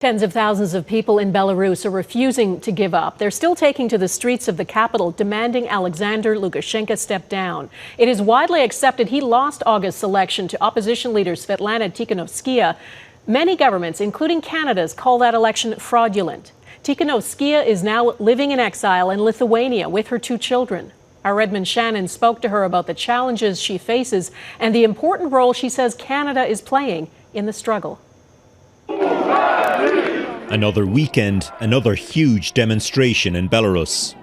Tens of thousands of people in Belarus are refusing to give up. They're still taking to the streets of the capital, demanding Alexander Lukashenko step down. It is widely accepted he lost August's election to opposition leader Sviatlana Tsikhanouskaya. Many governments, including Canada's, call that election fraudulent. Tsikhanouskaya is now living in exile in Lithuania with her two children. Our Redmond Shannon spoke to her about the challenges she faces and the important role she says Canada is playing in the struggle. Another weekend, another huge demonstration in Belarus.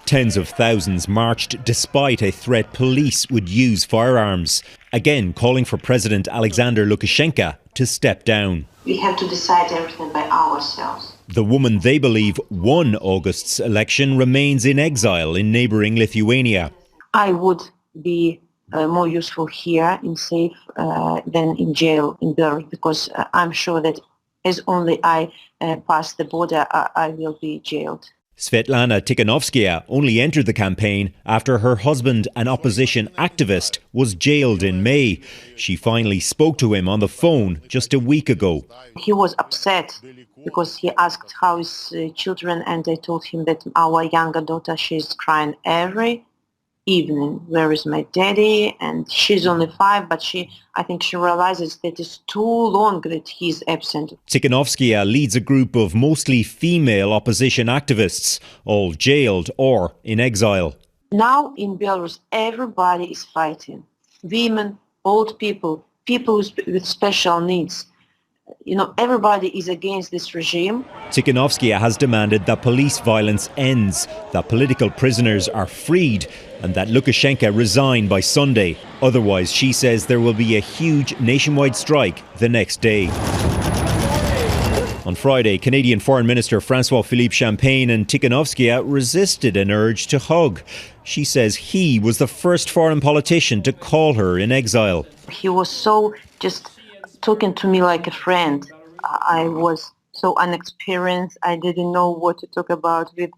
Tens of thousands marched despite a threat police would use firearms, again calling for President Alexander Lukashenko to step down. We have to decide everything by ourselves. The woman they believe won August's election remains in exile in neighbouring Lithuania. I would be more useful here in safe than in jail in Belarus, because I'm sure that as only I pass the border, I will be jailed. Sviatlana Tsikhanouskaya only entered the campaign after her husband, an opposition activist, was jailed in May. She finally spoke to him on the phone just a week ago. He was upset because he asked how his children, and I told him that our younger daughter, she's crying every evening. Where is my daddy? And she's only 5, but I think she realizes that it's too long that he's absent. Tsikhanouskaya leads a group of mostly female opposition activists, all jailed or in exile. Now in Belarus, everybody is fighting. Women, old people, people with special needs. Everybody is against this regime. Tsikhanouskaya has demanded that police violence ends, that political prisoners are freed, and that Lukashenko resign by Sunday. Otherwise, she says there will be a huge nationwide strike the next day. On Friday, Canadian Foreign Minister François-Philippe Champagne and Tsikhanouskaya resisted an urge to hug. She says he was the first foreign politician to call her in exile. He was so just talking to me like a friend. I was so inexperienced. I didn't know what to talk about with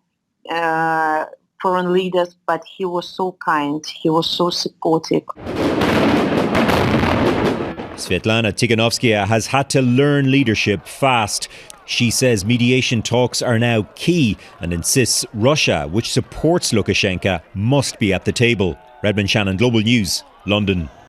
foreign leaders, but he was so kind. He was so supportive. Sviatlana Tsikhanouskaya has had to learn leadership fast. She says mediation talks are now key and insists Russia, which supports Lukashenko, must be at the table. Redmond Shannon, Global News, London.